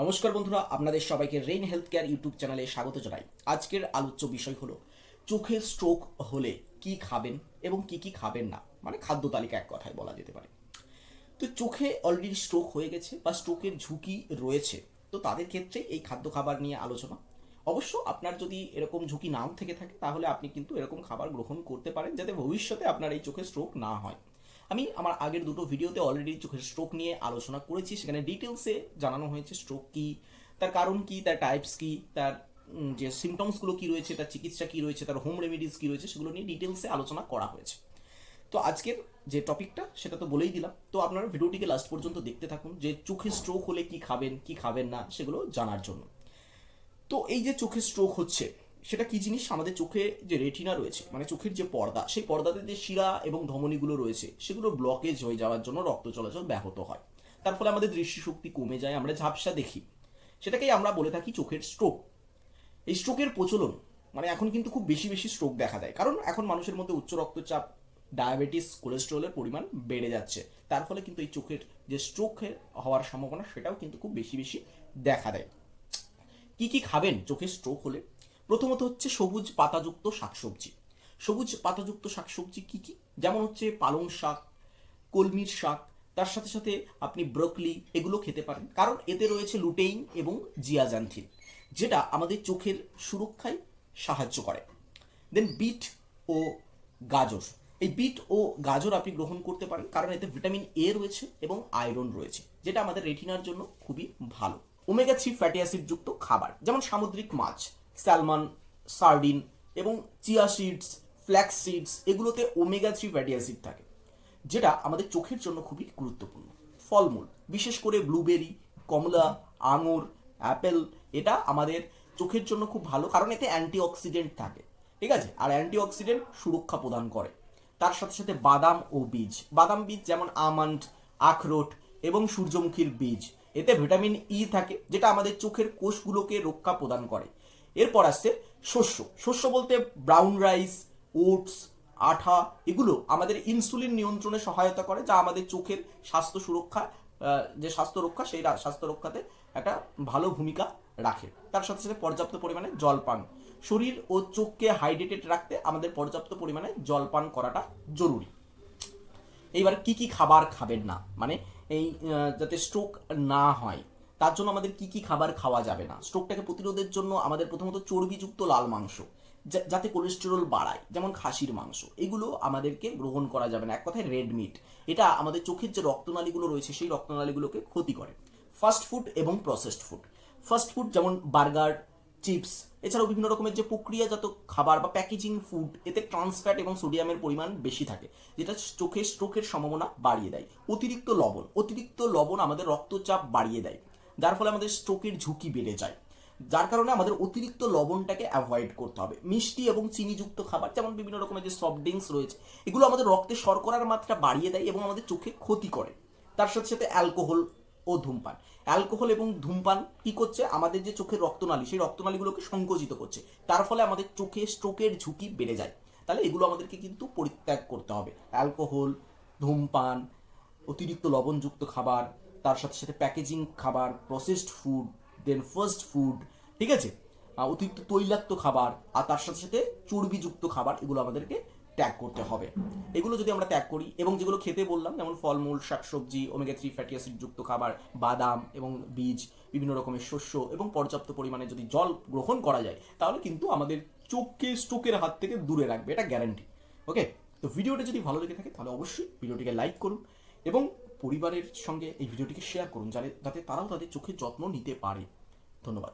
নমস্কার বন্ধুরা, আপনাদের সবাইকে রেইন হেলথ কেয়ার ইউটিউব চ্যানেলে স্বাগত জানাই। আজকের আলোচ্য বিষয় হলো চোখে স্ট্রোক হলে কি খাবেন এবং কি খাবেন না, মানে খাদ্য তালিকা এক কথায় বলা যেতে পারে। তো চোখে অলরেডি স্ট্রোক হয়ে গেছে বা স্ট্রোকের ঝুঁকি রয়েছে, তো তাদের ক্ষেত্রে এই খাদ্য খাবার নিয়ে আলোচনা। অবশ্য আপনার যদি এরকম ঝুঁকি নাও থেকে থাকে তাহলে আপনি কিন্তু এরকম খাবার গ্রহণ করতে পারেন যাতে ভবিষ্যতে আপনার এই চোখে স্ট্রোক না হয়। আমি আমার আগের দুটো ভিডিওতে অলরেডি চোখের স্ট্রোক নিয়ে আলোচনা করেছি, সেখানে ডিটেলসে জানানো হয়েছে স্ট্রোক কী, তার কারণ কী, তার টাইপস কী, তার যে সিমটমসগুলো কী রয়েছে, তার চিকিৎসা কী রয়েছে, তার হোম রেমেডিস কী রয়েছে, সেগুলো নিয়ে ডিটেলসে আলোচনা করা হয়েছে। তো আজকের যে টপিকটা সেটা তো বলেই দিলাম, তো আপনারা ভিডিওটিকে লাস্ট পর্যন্ত দেখতে থাকুন যে চোখে স্ট্রোক হলে কি খাবেন কি খাবেন না সেগুলো জানার জন্য। তো এই যে চোখে স্ট্রোক হচ্ছে সেটা কি জিনিস, আমাদের চোখে যে রেটিনা রয়েছে মানে চোখের যে পর্দা, সেই পর্দাতে যে শিরা এবং ধমনীগুলো রয়েছে সেগুলো ব্লকেজ হয়ে যাওয়ার জন্য রক্ত চলাচল ব্যাহত হয়। তার ফলে আমাদের দৃষ্টিশক্তি কমে যায়, আমরা ঝাপসা দেখি, সেটাকেই আমরা বলে থাকি চোখের স্ট্রোক। এই স্ট্রোকের প্রচলন মানে এখন কিন্তু খুব বেশি বেশি স্ট্রোক দেখা যায়, কারণ এখন মানুষের মধ্যে উচ্চ রক্তচাপ, ডায়াবেটিস, কোলেস্টেরলের পরিমাণ বেড়ে যাচ্ছে। তার ফলে কিন্তু এই চোখের যে স্ট্রোকের হওয়ার সম্ভাবনা সেটাও কিন্তু খুব বেশি বেশি দেখা দেয়। কি খাবেন চোখে স্ট্রোক হলে? প্রথমত হচ্ছে সবুজ পাতাযুক্ত শাকসবজি। সবুজ পাতাযুক্ত শাকসবজি কি, যেমন হচ্ছে পালং শাক, কলমির শাক, তার সাথে সাথে আপনি ব্রোকলি, এগুলো খেতে পারেন, কারণ এতে রয়েছে লুটেইন এবং জিয়াজান্থিন, যেটা আমাদের চোখের সুরক্ষায় সাহায্য করে। দেন বিট ও গাজর, এই বিট ও গাজর আপনি গ্রহণ করতে পারেন, কারণ এতে ভিটামিন এ রয়েছে এবং আয়রন রয়েছে, যেটা আমাদের রেটিনার জন্য খুবই ভালো। ওমেগা 3 ফ্যাটি অ্যাসিড যুক্ত খাবার যেমন সামুদ্রিক মাছ, স্যালমন, সার্ডিন এবং চিয়া সিডস, ফ্ল্যাক্স সিডস, এগুলোতে ওমেগা 3 ফ্যাটি অ্যাসিড থাকে, যেটা আমাদের চোখের জন্য খুবই গুরুত্বপূর্ণ। ফলমূল, বিশেষ করে ব্লুবেরি, কমলা, আঙুর, অ্যাপেল, এটা আমাদের চোখের জন্য খুব ভালো, কারণ এতে অ্যান্টিঅক্সিডেন্ট থাকে, ঠিক আছে, আর অ্যান্টিঅক্সিডেন্ট সুরক্ষা প্রদান করে। তার সাথে সাথে বাদাম ও বীজ, বাদাম বীজ যেমন আমন্ড, আখরোট এবং সূর্যমুখীর বীজ, এতে ভিটামিন ই থাকে, যেটা আমাদের চোখের কোষগুলোকে রক্ষা প্রদান করে। এরপর আসছে শস্য। শস্য বলতে ব্রাউন রাইস, ওটস, আঠা, এগুলো আমাদের ইনসুলিন নিয়ন্ত্রণে সহায়তা করে, যা আমাদের চোখের স্বাস্থ্য সুরক্ষা, যে স্বাস্থ্য রক্ষা, সেই স্বাস্থ্য রক্ষাতে একটা ভালো ভূমিকা রাখে। তার সাথে সাথে পর্যাপ্ত পরিমাণে জল পান, শরীর ও চোখকে হাইড্রেটেড রাখতে আমাদের পর্যাপ্ত পরিমাণে জল পান করাটা জরুরি। এইবার কি খাবার খাবেন না, মানে এই যাতে স্ট্রোক না হয় তার জন্য আমাদের কি খাবার খাওয়া যাবে না। স্ট্রোকটাকে প্রতিরোধের জন্য আমাদের প্রথমত চর্বিযুক্ত লাল মাংস, যাতে কোলেস্টেরল বাড়ায়, যেমন খাসির মাংস, এগুলো আমাদেরকে গ্রহণ করা যাবে না। এক কথায় রেড মিট, এটা আমাদের চোখের যে রক্তনালীগুলো রয়েছে সেই রক্তনালীগুলোকে ক্ষতি করে। ফাস্ট ফুড এবং প্রসেসড ফুড, ফাস্ট ফুড যেমন বার্গার, চিপস, এছাড়াও বিভিন্ন রকমের যে প্রক্রিয়াজাত খাবার বা প্যাকেজিং ফুড, এতে ট্রান্সফ্যাট এবং সোডিয়ামের পরিমাণ বেশি থাকে, যেটা চোখে স্ট্রোকের সম্ভাবনা বাড়িয়ে দেয়। অতিরিক্ত লবণ আমাদের রক্তচাপ বাড়িয়ে দেয়, যার ফলে আমাদের স্ট্রোকের ঝুঁকি বেড়ে যায়। যার কারণে আমাদের অতিরিক্ত লবণটাকে অ্যাভয়েড করতে হবে। মিষ্টি এবং চিনিযুক্ত খাবার যেমন বিভিন্ন রকমের যে সফট ড্রিঙ্কস রয়েছে, এগুলো আমাদের রক্তে শর্করার মাত্রা বাড়িয়ে দেয় এবং আমাদের চোখে ক্ষতি করে। তার সাথে সাথে অ্যালকোহল ও ধূমপান, অ্যালকোহল এবং ধূমপান কি করছে, আমাদের যে চোখের রক্তনালী সেই রক্তনালীগুলোকে সংকুচিত করছে, তার ফলে আমাদের চোখে স্ট্রোকের ঝুঁকি বেড়ে যায়। তাহলে এগুলো আমাদেরকে কিন্তু পরিত্যাগ করতে হবে। অ্যালকোহল, ধূমপান, অতিরিক্ত লবণযুক্ত খাবার, তার সাথে সাথে প্যাকেজিং খাবার, প্রসেসড ফুড, দেন ফাস্ট ফুড, ঠিক আছে, অতিরিক্ত তৈলাক্ত খাবার, আর তার সাথে সাথে চর্বিযুক্ত খাবার, এগুলো আমাদেরকে ত্যাগ করতে হবে। এগুলো যদি আমরা ত্যাগ করি এবং যেগুলো খেতে বললাম যেমন ফলমূল, শাকসবজি, ওমেগা 3 ফ্যাটি অ্যাসিড যুক্ত খাবার, বাদাম এবং বীজ, বিভিন্ন রকমের শস্য এবং পর্যাপ্ত পরিমাণে যদি জল গ্রহণ করা যায়, তাহলে কিন্তু আমাদের চোখকে স্ট্রোকের হাত থেকে দূরে রাখবে, এটা গ্যারান্টি। ওকে, তো ভিডিওটা যদি ভালো লেগে থাকে তাহলে অবশ্যই ভিডিওটিকে লাইক করুন এবং পরিবারের সঙ্গে এই ভিডিওটিকে শেয়ার করুন, যাতে তারাও তাদের চোখের যত্ন নিতে পারে। ধন্যবাদ।